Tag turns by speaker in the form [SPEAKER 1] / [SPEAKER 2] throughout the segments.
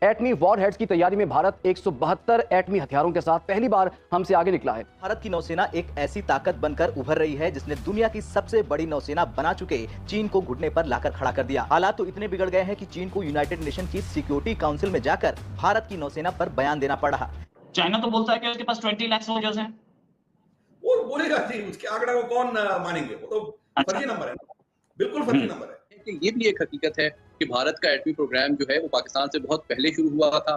[SPEAKER 1] एटमी war heads की तैयारी में भारत 172 एटमी हथियारों के साथ पहली बार हमसे आगे निकला है।
[SPEAKER 2] भारत की नौसेना एक ऐसी ताकत बनकर उभर रही है जिसने दुनिया की सबसे बड़ी नौसेना बना चुके चीन को घुटने पर लाकर खड़ा कर दिया। हालात तो इतने बिगड़ गए हैं कि चीन को यूनाइटेड नेशन की सिक्योरिटी काउंसिल में जाकर भारत की नौसेना पर बयान देना पड़ रहा।
[SPEAKER 3] चाइना तो बोलता है कि उसके पास 20 लाख सोल्जर्स हैं।
[SPEAKER 4] वो बोलेगा जी, उसके आंकड़ा को कौन मानेंगे? वो तो फर्जी नंबर है, बिल्कुल फर्जी नंबर है।
[SPEAKER 5] ये भी एक हकीकत है कि भारत का एटमी प्रोग्राम जो है वो पाकिस्तान से बहुत पहले शुरू हुआ था।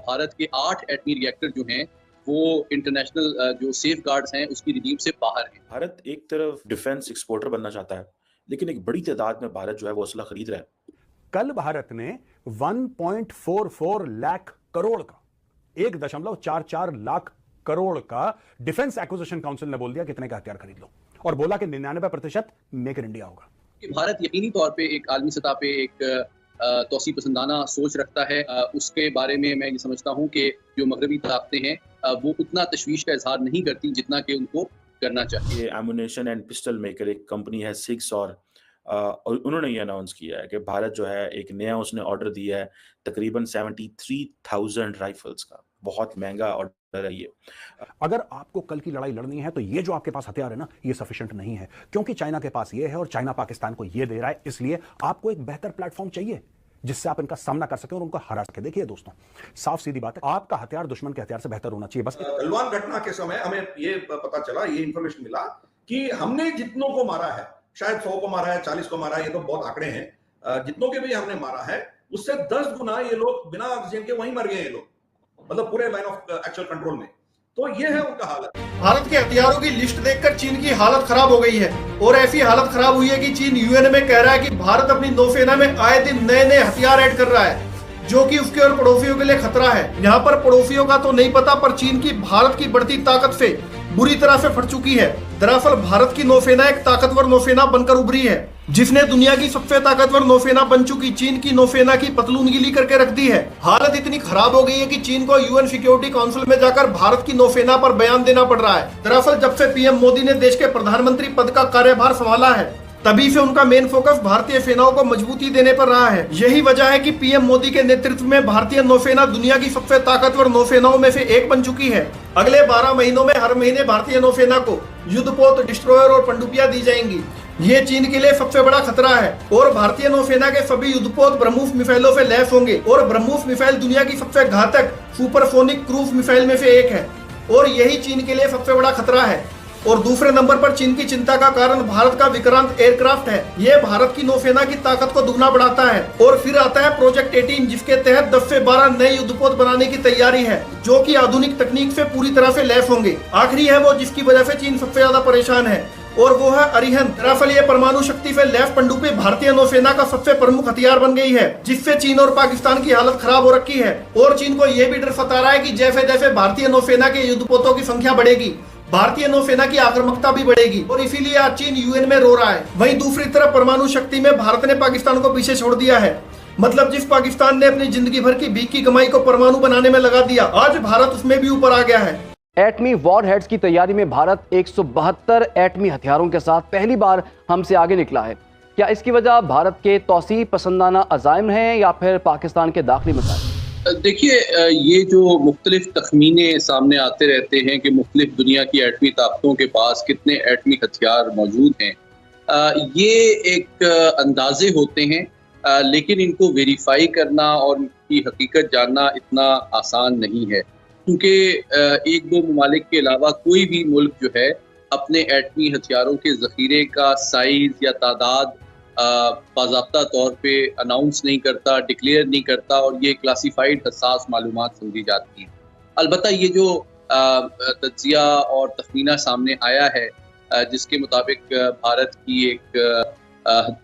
[SPEAKER 5] भारत के 8 एटमी रिएक्टर जो हैं वो इंटरनेशनल जो सेफ गार्ड्स हैं उसकी रिजीम से बाहर हैं।
[SPEAKER 6] भारत एक तरफ डिफेंस एक्सपोर्टर बनना चाहता है, लेकिन एक बड़ी तादाद में भारत जो है वो असला खरीद रहा है।
[SPEAKER 7] कल भारत ने 1.44 लाख करोड़ का 1.44 लाख करोड़ का डिफेंस एक्विजिशन काउंसिल ने बोल दिया कितने का हथियार खरीद लो, और बोला कि 99% मेक इन इंडिया होगा।
[SPEAKER 5] कि भारत यकीनी तौर पे एक आलमी सतह पे एक तौसी पसंदाना सोच रखता है। उसके बारे में मैं ये समझता हूँ कि जो मगरबी ताकतें हैं वो उतना तशवीश का इजहार नहीं करती जितना कि उनको करना चाहिए।
[SPEAKER 6] ये एमुनेशन एंड पिस्टल मेकर एक कंपनी है सिक्स, और उन्होंने ये अनाउंस किया है कि भारत जो है एक नया उसने ऑर्डर दिया है तकरीबन 73,000 राइफल्स का। बहुत महंगा ऑर्डर है ये।
[SPEAKER 7] अगर आपको कल की लड़ाई लड़नी है तो ये जो आपके पास हथियार है ना, ये सफिशिएंट नहीं है, क्योंकि चाइना के पास ये है और चाइना पाकिस्तान को ये दे रहा है। इसलिए आपको एक बेहतर प्लेटफॉर्म चाहिए जिससे आप इनका सामना कर सकें और उनको हरा सके। देखिए दोस्तों, साफ सीधी बात है, आपका हथियार दुश्मन के हथियार से बेहतर होना चाहिए। बस
[SPEAKER 4] गलवान घटना के समय हमें ये पता चला, ये इंफॉर्मेशन मिला कि हमने जितनों को मारा है, शायद 100 को मारा है, 40 को मारा है, ये तो बहुत आंकड़े हैं, जितनों के भी हमने मारा है उससे 10 गुना ये लोग बिना ऑक्सीजन के वहीं मर गए। ये लोग मतलब पूरे लाइन ऑफ एक्चुअल कंट्रोल में। तो ये है उनका हालत।
[SPEAKER 8] भारत के हथियारों की लिस्ट देखकर चीन की हालत खराब हो गई है, और ऐसी हालत खराब हुई है कि चीन यूएन में कह रहा है कि भारत अपनी नौसेना में आए दिन नए नए हथियार ऐड कर रहा है, जो कि उसके और पड़ोसियों के लिए खतरा है। यहाँ पर पड़ोसियों का तो नहीं पता, पर चीन की भारत की बढ़ती ताकत से बुरी तरह से फट चुकी है। दरअसल भारत की नौसेना एक ताकतवर नौसेना बनकर उभरी है, जिसने दुनिया की सबसे ताकतवर नौसेना बन चुकी चीन की नौसेना की पतलून गीली करके रख दी है। हालत इतनी खराब हो गई है कि चीन को यूएन सिक्योरिटी काउंसिल में जाकर भारत की नौसेना पर बयान देना पड़ रहा है। दरअसल जब से पीएम मोदी ने देश के प्रधानमंत्री पद का कार्यभार संभाला है, तभी से उनका मेन फोकस भारतीय सेनाओं को मजबूती देने पर रहा है। यही वजह है कि पीएम मोदी के नेतृत्व में भारतीय नौसेना दुनिया की सबसे ताकतवर नौसेनाओं में से एक बन चुकी है। अगले 12 महीनों में हर महीने भारतीय नौसेना को युद्धपोत, डिस्ट्रॉयर और पनडुब्बियां दी जाएंगी। ये चीन के लिए सबसे बड़ा खतरा है, और भारतीय नौसेना के सभी युद्धपोत ब्रह्मोस मिसाइलों से लैस होंगे, और ब्रह्मोस मिसाइल दुनिया की सबसे घातक सुपरसोनिक क्रूज मिसाइल में से एक है, और यही चीन के लिए सबसे बड़ा खतरा है। और दूसरे नंबर पर चीन की चिंता का कारण भारत का विक्रांत एयरक्राफ्ट है। ये भारत की नौसेना की ताकत को दुगना बढ़ाता है। और फिर आता है प्रोजेक्ट 18, जिसके तहत 10 से 12 नए युद्धपोत बनाने की तैयारी है, जो कि आधुनिक तकनीक से पूरी तरह से लैस होंगे। आखिरी है वो जिसकी वजह से चीन सबसे ज्यादा परेशान है, और वो है अरिहंत। दरअसल ये परमाणु शक्ति से लैस पनडुब्बी भारतीय नौसेना का सबसे प्रमुख हथियार बन गई है, जिससे चीन और पाकिस्तान की हालत खराब हो रखी है। और चीन को ये भी डर सता रहा है कि जैसे जैसे भारतीय नौसेना के युद्धपोतों की संख्या बढ़ेगी, भारतीय नौसेना की आक्रामकता भी बढ़ेगी, और इसीलिए आज चीन यूएन में रो रहा है। वहीं दूसरी तरफ परमाणु शक्ति में भारत ने पाकिस्तान को पीछे छोड़ दिया है। मतलब जिस पाकिस्तान ने अपनी जिंदगी भर की भीख की कमाई को परमाणु बनाने में लगा दिया, आज भारत उसमें भी ऊपर आ गया है।
[SPEAKER 1] एटमी वॉर हेड्स की तैयारी में भारत 172 एटमी हथियारों के साथ पहली बार हमसे आगे निकला है। क्या इसकी वजह भारत के तौसी पसंदाना अज़ाइम हैं या फिर पाकिस्तान के दाखिली मसाइल?
[SPEAKER 5] देखिए, ये जो मुख्तलिफ तखमीने सामने आते रहते हैं कि मुख्तलिफ दुनिया की एटमी ताकतों के पास कितने एटमी हथियार मौजूद हैं, ये एक अंदाजे होते हैं, लेकिन इनको वेरीफाई करना और इनकी हकीकत जानना इतना आसान नहीं है, क्योंकि एक दो ममालिक के अलावा कोई भी मुल्क जो है अपने एटमी हथियारों के ज़ख़ीरे का साइज़ या तादाद बाज़ाब्ता तौर पे अनाउंस नहीं करता, डिक्लेयर नहीं करता, और ये क्लासीफाइड हसास मालूमात समझी जाती हैं। अलबत्ता ये जो तज्ज़िया और तखमीना सामने आया है, जिसके मुताबिक भारत की एक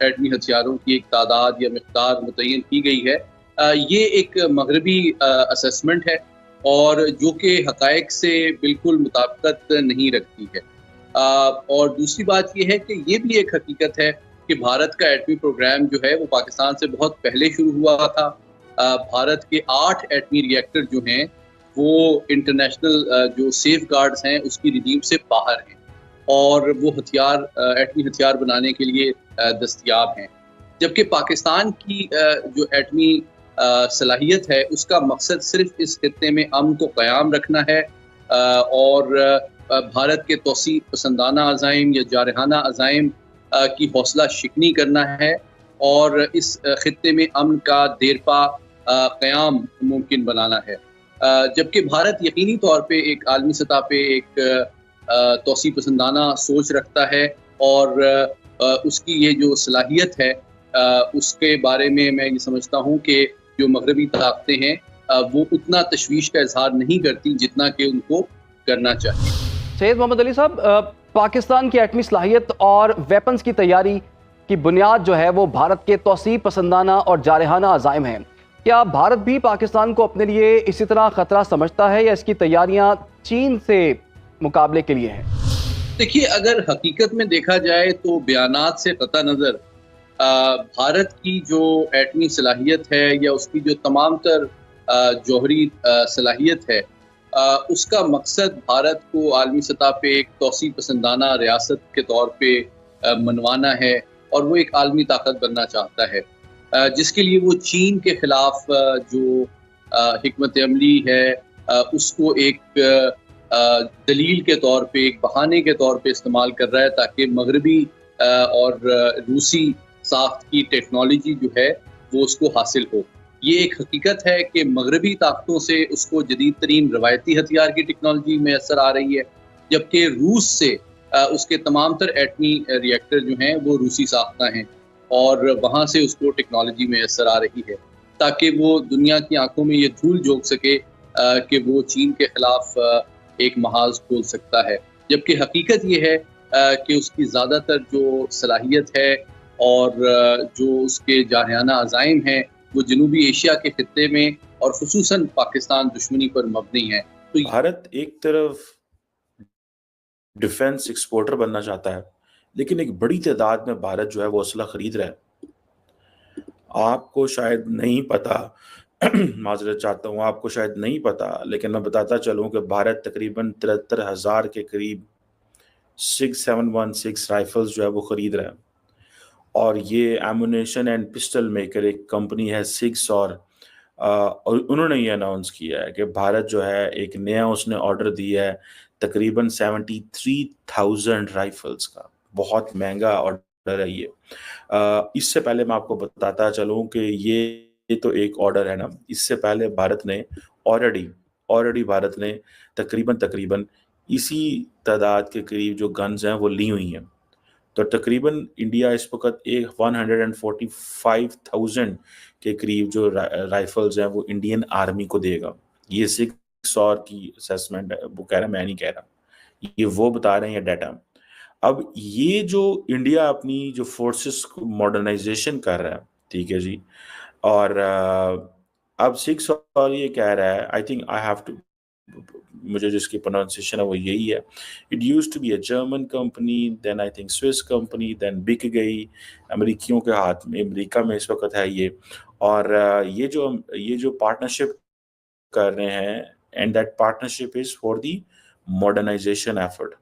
[SPEAKER 5] एटमी हथियारों की एक तादाद या मिक़दार मुतय्यन की गई है, ये एक मगरबी असेसमेंट है और जो कि हक़ाइक़ से बिल्कुल मुताबिकत नहीं रखती है। और दूसरी बात ये है कि ये भी एक हकीकत है कि भारत का एटमी प्रोग्राम जो है वो पाकिस्तान से बहुत पहले शुरू हुआ था। भारत के 8 एटमी रिएक्टर जो हैं वो इंटरनेशनल जो सेफ गार्ड्स हैं उसकी रिजीम से बाहर हैं, और वो हथियार एटमी हथियार बनाने के लिए दस्तयाब हैं। जबकि पाकिस्तान की जो एटमी صلاحیت ہے اس کا مقصد صرف اس خطے میں امن کو قیام رکھنا ہے اور بھارت کے توسیع پسندانہ عزائم یا جارحانہ عزائم کی حوصلہ شکنی کرنا ہے اور اس خطے میں امن کا دیرپا قیام ممکن بنانا ہے، جبکہ بھارت یقینی طور پہ ایک عالمی سطح پہ ایک توسیع پسندانہ سوچ رکھتا ہے اور اس کی یہ جو صلاحیت ہے اس کے بارے میں یہ سمجھتا ہوں کہ جو مغربی طاقتیں ہیں وہ اتنا تشویش کا اظہار نہیں کرتی جتنا کہ ان کو کرنا چاہیے۔
[SPEAKER 1] سید محمد علی صاحب، پاکستان کی ایٹمی صلاحیت اور ویپنز کی تیاری کی بنیاد جو ہے وہ بھارت کے توسیع پسندانہ اور جارحانہ عزائم ہیں۔ کیا بھارت بھی پاکستان کو اپنے لیے اسی طرح خطرہ سمجھتا ہے یا اس کی تیاریاں چین سے مقابلے کے لیے ہیں؟
[SPEAKER 5] دیکھیے، اگر حقیقت میں دیکھا جائے تو بیانات سے قطع نظر بھارت کی جو ایٹمی صلاحیت ہے یا اس کی جو تمام تر جوہری صلاحیت ہے اس کا مقصد بھارت کو عالمی سطح پہ ایک توسیع پسندانہ ریاست کے طور پہ منوانا ہے اور وہ ایک عالمی طاقت بننا چاہتا ہے، جس کے لیے وہ چین کے خلاف جو حکمت عملی ہے اس کو ایک دلیل کے طور پہ، ایک بہانے کے طور پہ استعمال کر رہا ہے تاکہ مغربی اور روسی ساخت کی ٹیکنالوجی جو ہے وہ اس کو حاصل ہو۔ یہ ایک حقیقت ہے کہ مغربی طاقتوں سے اس کو جدید ترین روایتی ہتھیار کی ٹیکنالوجی میسر آ رہی ہے، جبکہ روس سے اس کے تمام تر ایٹمی ری ایکٹر جو ہیں وہ روسی ساختہ ہیں اور وہاں سے اس کو ٹیکنالوجی میسر آ رہی ہے تاکہ وہ دنیا کی آنکھوں میں یہ دھول جھونک سکے کہ وہ چین کے خلاف ایک محاذ کھول سکتا ہے، جبکہ حقیقت یہ ہے کہ اس کی زیادہ تر جو صلاحیت ہے اور جو اس کے جارحانہ عزائم ہیں وہ جنوبی ایشیا کے خطے میں اور خصوصاً پاکستان دشمنی پر مبنی ہے۔ تو
[SPEAKER 6] بھارت ایک طرف ڈیفنس ایکسپورٹر بننا چاہتا ہے، لیکن ایک بڑی تعداد میں بھارت جو ہے وہ اسلحہ خرید رہا ہے۔ آپ کو شاید نہیں پتا، معذرت چاہتا ہوں، آپ کو شاید نہیں پتا، لیکن میں بتاتا چلوں کہ بھارت تقریباً 73,000 کے قریب 6716 رائفلز جو ہے وہ خرید رہا ہے، اور یہ ایمونیشن اینڈ پسٹل میکر ایک کمپنی ہے سکس، اور انہوں نے یہ اناؤنس کیا ہے کہ بھارت جو ہے ایک نیا اس نے آرڈر دیا ہے تقریباً 73,000 رائفلز کا۔ بہت مہنگا آرڈر ہے یہ۔ اس سے پہلے میں آپ کو بتاتا چلوں کہ یہ تو ایک آرڈر ہے نا، اس سے پہلے بھارت نے آلریڈی بھارت نے تقریباً اسی تعداد کے قریب جو گنز ہیں وہ لی ہوئی ہیں، تو تقریباً انڈیا اس وقت 145,000 کے قریب جو رائفلز ہیں وہ انڈین آرمی کو دے گا۔ یہ 6 کی اسیسمنٹ ہے، وہ کہہ رہا ہے، میں نہیں کہہ رہا، یہ وہ بتا رہے ہیں یہ ڈیٹا۔ اب یہ جو انڈیا اپنی جو فورسز کو ماڈرنائزیشن کر رہا ہے، ٹھیک ہے جی، اور اب 6 یہ کہہ رہا ہے، I think I have to, مجھے جس کی پروننسیشن ہے وہ یہی ہے، it used to be a German company, then I think Swiss company, then بک گئی امریکیوں کے ہاتھ میں، امریکہ میں اس وقت ہے یہ، اور یہ جو پارٹنرشپ کر رہے ہیں، and that partnership is for the modernisation effort,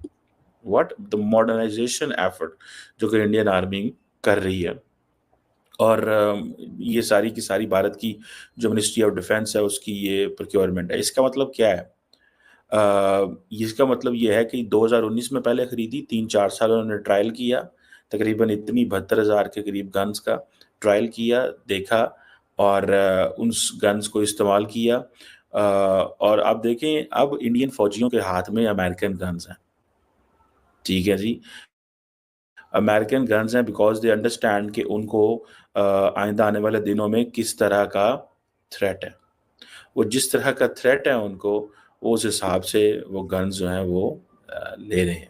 [SPEAKER 6] what the modernisation effort جو کہ انڈین آرمی کر رہی ہے، اور یہ ساری کی ساری بھارت کی جو منسٹری آف ڈیفینس ہے اس کی یہ پروکیورمنٹ ہے۔ اس کا مطلب کیا ہے؟ اس کا مطلب یہ ہے کہ 2019 میں پہلے خریدی، 3-4 سال انہوں نے ٹرائل کیا، تقریباً اتنی 72,000 کے قریب گنز کا ٹرائل کیا، دیکھا، اور ان گنز کو استعمال کیا، اور اب دیکھیں اب انڈین فوجیوں کے ہاتھ میں امریکن گنز ہیں، ٹھیک ہے جی، امریکن گنز ہیں، بیکاز دے انڈرسٹینڈ کہ ان کو آئندہ آنے والے دنوں میں کس طرح کا تھریٹ ہے، وہ جس طرح کا تھریٹ ہے ان کو، اس حساب سے وہ گنز جو ہیں وہ لے رہے ہیں۔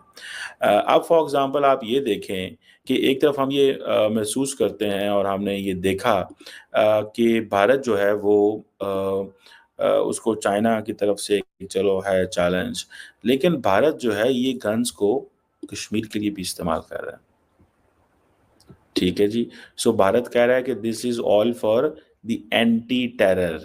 [SPEAKER 6] اب فار ایگزامپل آپ یہ دیکھیں کہ ایک طرف ہم یہ محسوس کرتے ہیں اور ہم نے یہ دیکھا کہ بھارت جو ہے وہ اس کو چائنا کی طرف سے چلو ہے چیلنج، لیکن بھارت جو ہے یہ گنز کو کشمیر کے لیے بھی استعمال کر رہا ہے، ٹھیک ہے جی۔ سو بھارت کہہ رہا ہے کہ this is all for the anti terror